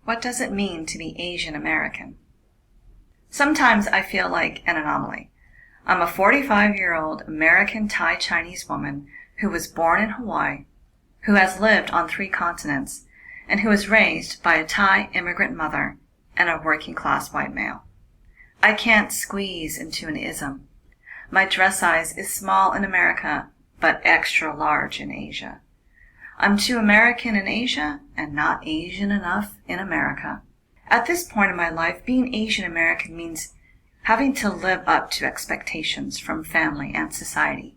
What does it mean to be Asian American? Sometimes I feel like an anomaly. I'm a 45-year-old American Thai Chinese woman who was born in Hawaii, who has lived on 3 continents, and who was raised by a Thai immigrant mother and a working-class white male. I can't squeeze into an ism. My dress size is small in America, but extra large in Asia. I'm too American in Asia and not Asian enough in America. At this point in my life, being Asian American means having to live up to expectations from family and society.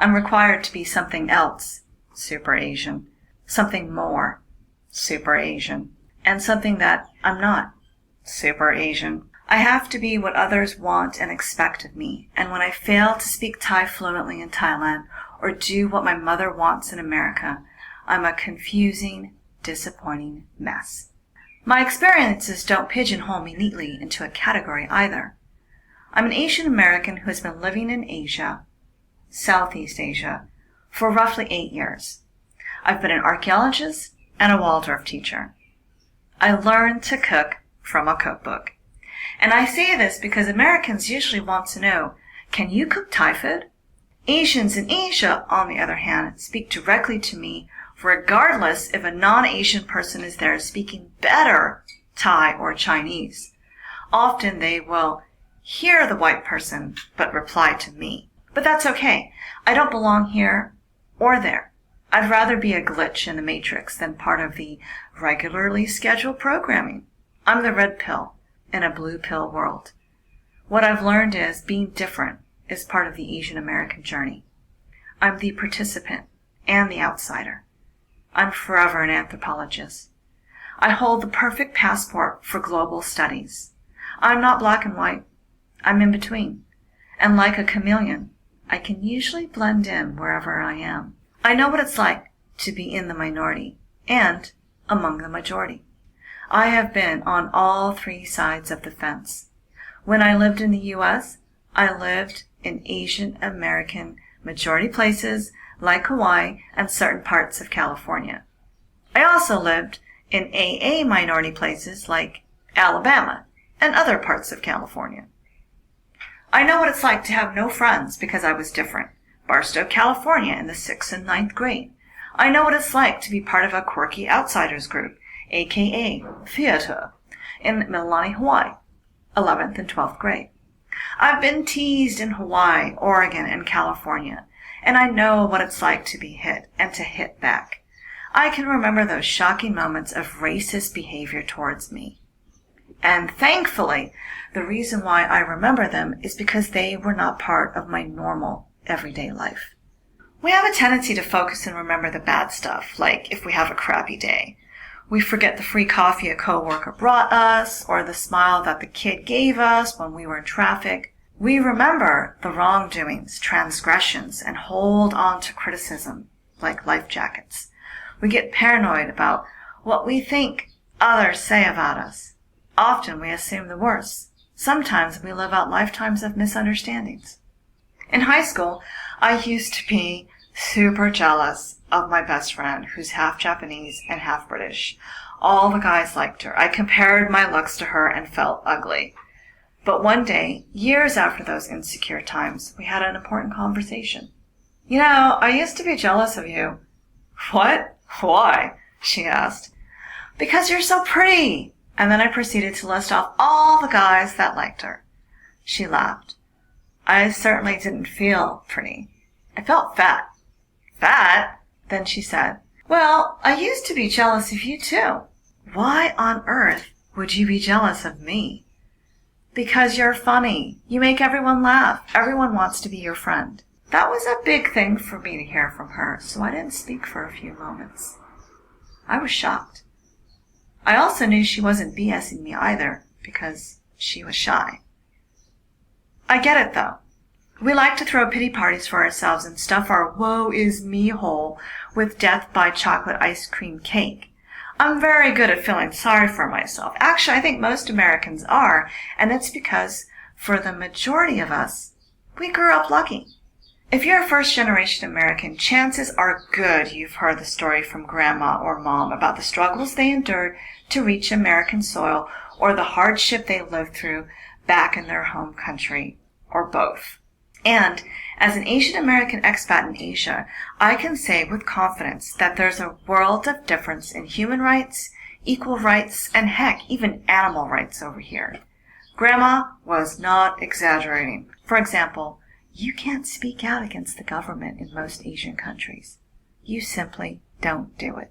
I'm required to be something else, super Asian, something more, super Asian, and something that I'm not, super Asian. I have to be what others want and expect of me, and when I fail to speak Thai fluently in Thailand or do what my mother wants in America, I'm a confusing, disappointing mess. My experiences don't pigeonhole me neatly into a category either. I'm an Asian American who has been living in Asia, Southeast Asia, for roughly 8 years. I've been an archaeologist and a Waldorf teacher. I learned to cook from a cookbook. And I say this because Americans usually want to know, can you cook Thai food? Asians in Asia, on the other hand, speak directly to me regardless if a non-Asian person is there speaking better Thai or Chinese. Often they will hear the white person but reply to me. But that's okay. I don't belong here or there. I'd rather be a glitch in the matrix than part of the regularly scheduled programming. I'm the red pill in a blue pill world. What I've learned is being different is part of the Asian American journey. I'm the participant and the outsider. I'm forever an anthropologist. I hold the perfect passport for global studies. I'm not black and white. I'm in between. And like a chameleon, I can usually blend in wherever I am. I know what it's like to be in the minority and among the majority. I have been on all 3 sides of the fence. When I lived in the U.S., I lived in Asian American majority places like Hawaii and certain parts of California. I also lived in AA minority places like Alabama and other parts of California. I know what it's like to have no friends because I was different. Barstow, California in the 6th and 9th grade. I know what it's like to be part of a quirky outsiders group, aka theater, in Mililani, Hawaii, 11th and 12th grade. I've been teased in Hawaii, Oregon, and California, and I know what it's like to be hit and to hit back. I can remember those shocking moments of racist behavior towards me. And thankfully, the reason why I remember them is because they were not part of my normal, everyday life. We have a tendency to focus and remember the bad stuff, like if we have a crappy day. We forget the free coffee a coworker brought us, or the smile that the kid gave us when we were in traffic. We remember the wrongdoings, transgressions, and hold on to criticism, like life jackets. We get paranoid about what we think others say about us. Often we assume the worst. Sometimes we live out lifetimes of misunderstandings. In high school, I used to be super jealous of my best friend, who's half Japanese and half British. All the guys liked her. I compared my looks to her and felt ugly. But one day, years after those insecure times, we had an important conversation. You know, I used to be jealous of you. What? Why? She asked. Because you're so pretty. And then I proceeded to list off all the guys that liked her. She laughed. I certainly didn't feel pretty. I felt fat. Fat? Then she said, well, I used to be jealous of you too. Why on earth would you be jealous of me? Because you're funny. You make everyone laugh. Everyone wants to be your friend. That was a big thing for me to hear from her, so I didn't speak for a few moments. I was shocked. I also knew she wasn't BSing me either, because she was shy. I get it, though. We like to throw pity parties for ourselves and stuff our woe is me hole with death by chocolate ice cream cake. I'm very good at feeling sorry for myself. Actually, I think most Americans are, and it's because, for the majority of us, we grew up lucky. If you're a first-generation American, chances are good you've heard the story from grandma or mom about the struggles they endured to reach American soil or the hardship they lived through back in their home country, or both. And as an Asian American expat in Asia, I can say with confidence that there's a world of difference in human rights, equal rights, and heck, even animal rights over here. Grandma was not exaggerating. For example, you can't speak out against the government in most Asian countries. You simply don't do it.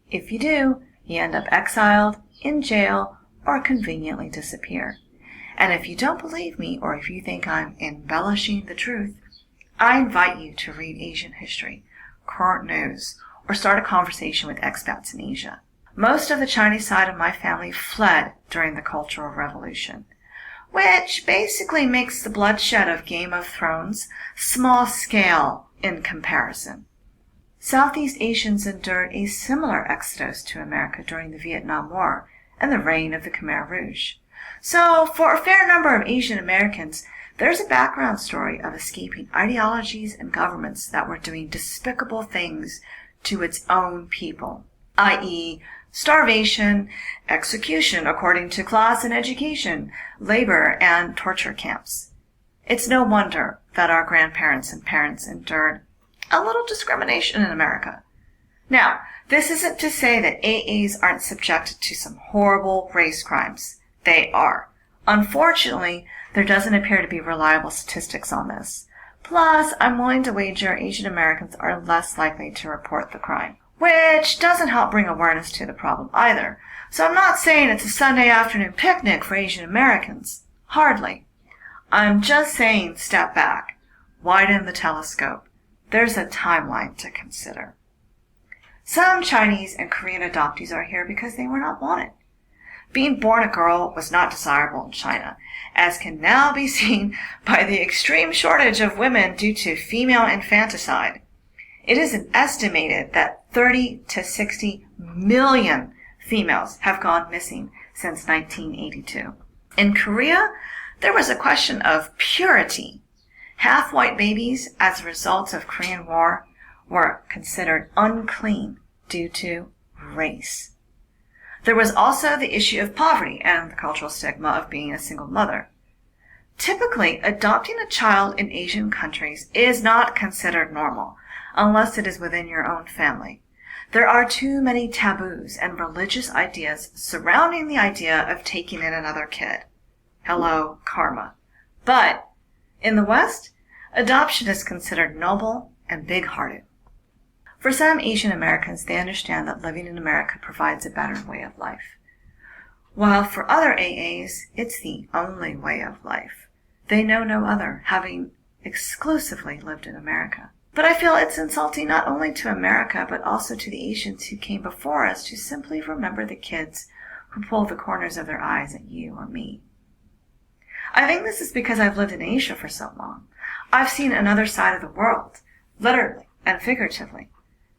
If you do, you end up exiled, in jail, or conveniently disappear. And if you don't believe me, or if you think I'm embellishing the truth, I invite you to read Asian history, current news, or start a conversation with expats in Asia. Most of the Chinese side of my family fled during the Cultural Revolution, which basically makes the bloodshed of Game of Thrones small scale in comparison. Southeast Asians endured a similar exodus to America during the Vietnam War and the reign of the Khmer Rouge. So, for a fair number of Asian Americans, there's a background story of escaping ideologies and governments that were doing despicable things to its own people, i.e., starvation, execution according to class and education, labor, and torture camps. It's no wonder that our grandparents and parents endured a little discrimination in America. Now, this isn't to say that AAs aren't subjected to some horrible race crimes. They are. Unfortunately, there doesn't appear to be reliable statistics on this. Plus, I'm willing to wager Asian Americans are less likely to report the crime, which doesn't help bring awareness to the problem either. So I'm not saying it's a Sunday afternoon picnic for Asian Americans. Hardly. I'm just saying step back, widen the telescope. There's a timeline to consider. Some Chinese and Korean adoptees are here because they were not wanted. Being born a girl was not desirable in China, as can now be seen by the extreme shortage of women due to female infanticide. It is estimated that 30 to 60 million females have gone missing since 1982. In Korea, there was a question of purity. Half-white babies, as a result of Korean War, were considered unclean due to race. There was also the issue of poverty and the cultural stigma of being a single mother. Typically, adopting a child in Asian countries is not considered normal, unless it is within your own family. There are too many taboos and religious ideas surrounding the idea of taking in another kid. Hello, karma. But in the West, adoption is considered noble and big-hearted. For some Asian Americans, they understand that living in America provides a better way of life, while for other AAs, it's the only way of life. They know no other, having exclusively lived in America. But I feel it's insulting not only to America, but also to the Asians who came before us to simply remember the kids who pull the corners of their eyes at you or me. I think this is because I've lived in Asia for so long. I've seen another side of the world, literally and figuratively,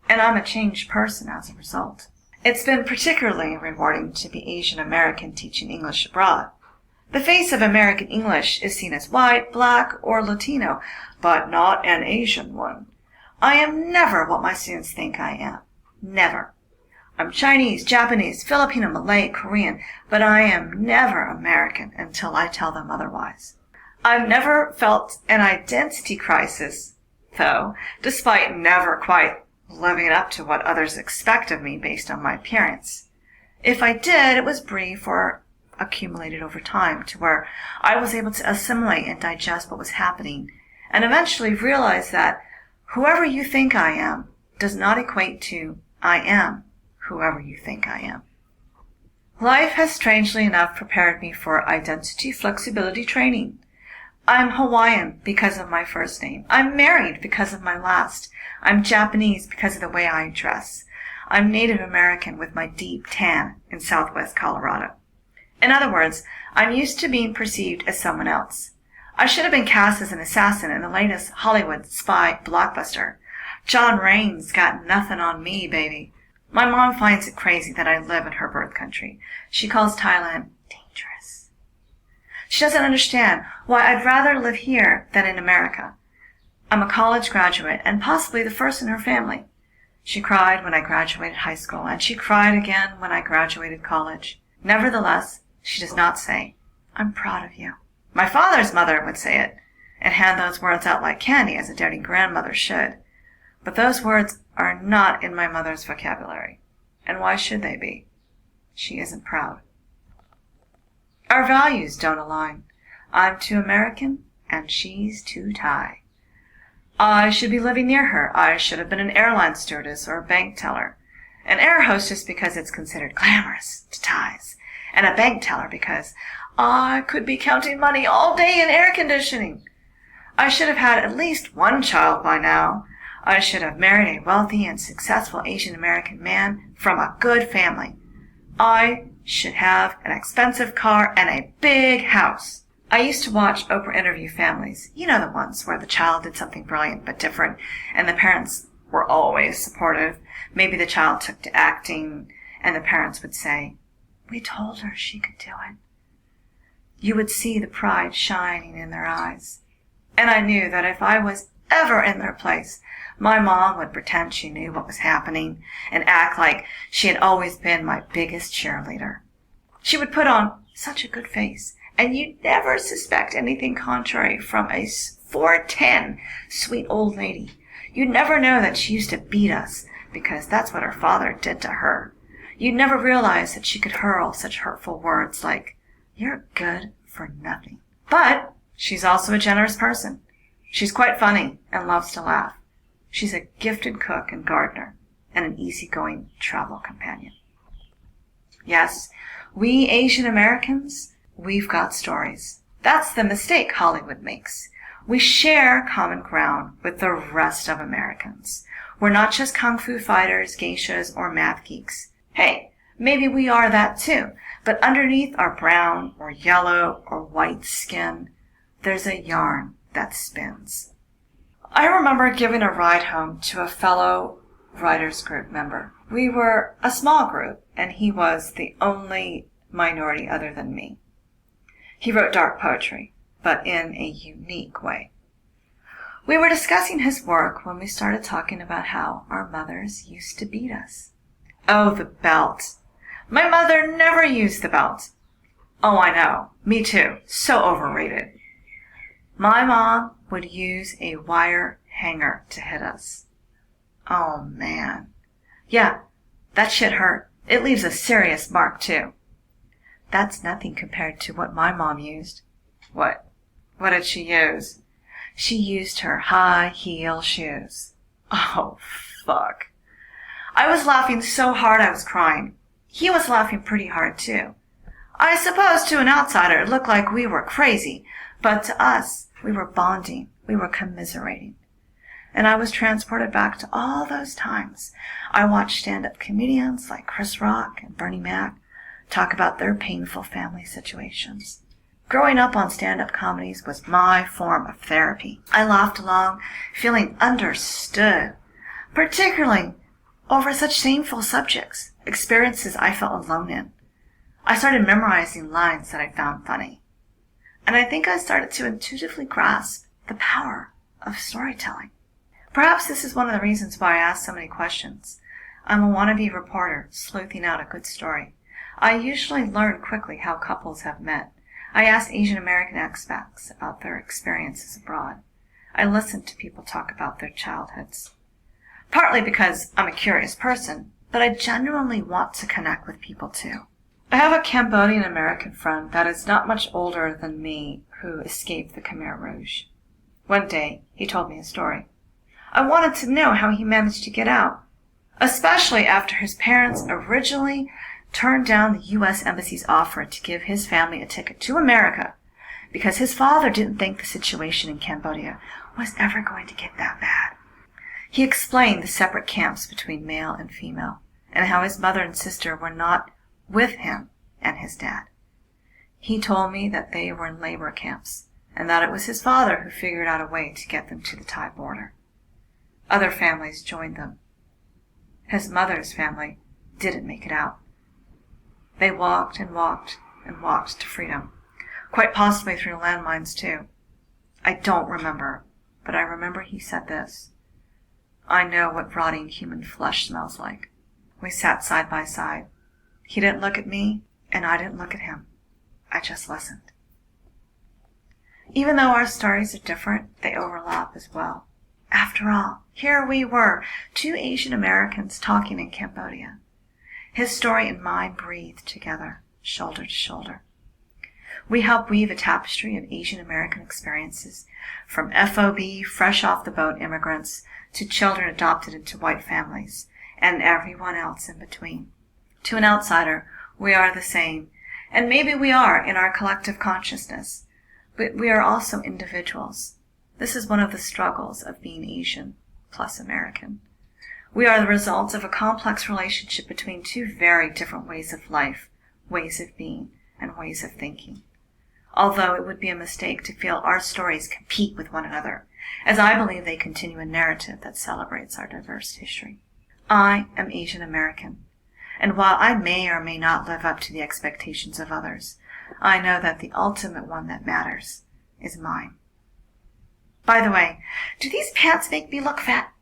and I'm a changed person as a result. It's been particularly rewarding to be Asian American teaching English abroad. The face of American English is seen as white, black, or Latino, but not an Asian one. I am never what my students think I am. Never. I'm Chinese, Japanese, Filipino, Malay, Korean, but I am never American until I tell them otherwise. I've never felt an identity crisis, though, despite never quite living up to what others expect of me based on my appearance. If I did, it was brief or accumulated over time to where I was able to assimilate and digest what was happening and eventually realize that whoever you think I am does not equate to I am whoever you think I am. Life has strangely enough prepared me for identity flexibility training. I'm Hawaiian because of my first name. I'm married because of my last. I'm Japanese because of the way I dress. I'm Native American with my deep tan in Southwest Colorado. In other words, I'm used to being perceived as someone else. I should have been cast as an assassin in the latest Hollywood spy blockbuster. John Raines got nothing on me, baby. My mom finds it crazy that I live in her birth country. She calls Thailand dangerous. She doesn't understand why I'd rather live here than in America. I'm a college graduate and possibly the first in her family. She cried when I graduated high school, and she cried again when I graduated college. Nevertheless, she does not say, I'm proud of you. My father's mother would say it, and hand those words out like candy, as a doting grandmother should. But those words are not in my mother's vocabulary. And why should they be? She isn't proud. Our values don't align. I'm too American, and she's too Thai. I should be living near her. I should have been an airline stewardess or a bank teller. An air hostess because it's considered glamorous to Thais, and a bank teller because I could be counting money all day in air conditioning. I should have had at least one child by now. I should have married a wealthy and successful Asian American man from a good family. I should have an expensive car and a big house. I used to watch Oprah interview families. You know, the ones where the child did something brilliant but different, and the parents were always supportive. Maybe the child took to acting, and the parents would say, we told her she could do it. You would see the pride shining in their eyes. And I knew that if I was ever in their place, my mom would pretend she knew what was happening and act like she had always been my biggest cheerleader. She would put on such a good face, and you'd never suspect anything contrary from a 4'10" sweet old lady. You'd never know that she used to beat us, because that's what her father did to her. You'd never realize that she could hurl such hurtful words like, you're good for nothing. But she's also a generous person. She's quite funny and loves to laugh. She's a gifted cook and gardener, and an easygoing travel companion. Yes, we Asian Americans, we've got stories. That's the mistake Hollywood makes. We share common ground with the rest of Americans. We're not just kung fu fighters, geishas, or math geeks. Hey, maybe we are that too, but underneath our brown or yellow or white skin, there's a yarn that spins. I remember giving a ride home to a fellow writers group member. We were a small group, and he was the only minority other than me. He wrote dark poetry, but in a unique way. We were discussing his work when we started talking about how our mothers used to beat us. Oh, the belt. My mother never used the belt. Oh, I know. Me too. So overrated. My mom would use a wire hanger to hit us. Oh, man. Yeah, that shit hurt. It leaves a serious mark, too. That's nothing compared to what my mom used. What? What did she use? She used her high heel shoes. Oh, fuck. I was laughing so hard I was crying. He was laughing pretty hard, too. I suppose to an outsider it looked like we were crazy, but to us, we were bonding. We were commiserating. And I was transported back to all those times I watched stand-up comedians like Chris Rock and Bernie Mac talk about their painful family situations. Growing up on stand-up comedies was my form of therapy. I laughed along, feeling understood, particularly over such shameful subjects, experiences I felt alone in. I started memorizing lines that I found funny. And I think I started to intuitively grasp the power of storytelling. Perhaps this is one of the reasons why I ask so many questions. I'm a wannabe reporter sleuthing out a good story. I usually learn quickly how couples have met. I ask Asian American expats about their experiences abroad. I listen to people talk about their childhoods. Partly because I'm a curious person, but I genuinely want to connect with people too. I have a Cambodian American friend that is not much older than me who escaped the Khmer Rouge. One day, he told me a story. I wanted to know how he managed to get out, especially after his parents originally turned down the U.S. Embassy's offer to give his family a ticket to America because his father didn't think the situation in Cambodia was ever going to get that bad. He explained the separate camps between male and female, and how his mother and sister were not with him and his dad. He told me that they were in labor camps, and that it was his father who figured out a way to get them to the Thai border. Other families joined them. His mother's family didn't make it out. They walked and walked and walked to freedom, quite possibly through landmines too. I don't remember, but I remember he said this: "I know what rotting human flesh smells like." We sat side by side. He didn't look at me, and I didn't look at him. I just listened. Even though our stories are different, they overlap as well. After all, here we were, two Asian Americans talking in Cambodia. His story and mine breathed together, shoulder to shoulder. We helped weave a tapestry of Asian American experiences, from FOB, fresh off the boat immigrants, to children adopted into white families, and everyone else in between. To an outsider, we are the same, and maybe we are in our collective consciousness, but we are also individuals. This is one of the struggles of being Asian plus American. We are the result of a complex relationship between two very different ways of life, ways of being, and ways of thinking. Although it would be a mistake to feel our stories compete with one another, as I believe they continue a narrative that celebrates our diverse history. I am Asian American, and while I may or may not live up to the expectations of others, I know that the ultimate one that matters is mine. By the way, do these pants make me look fat?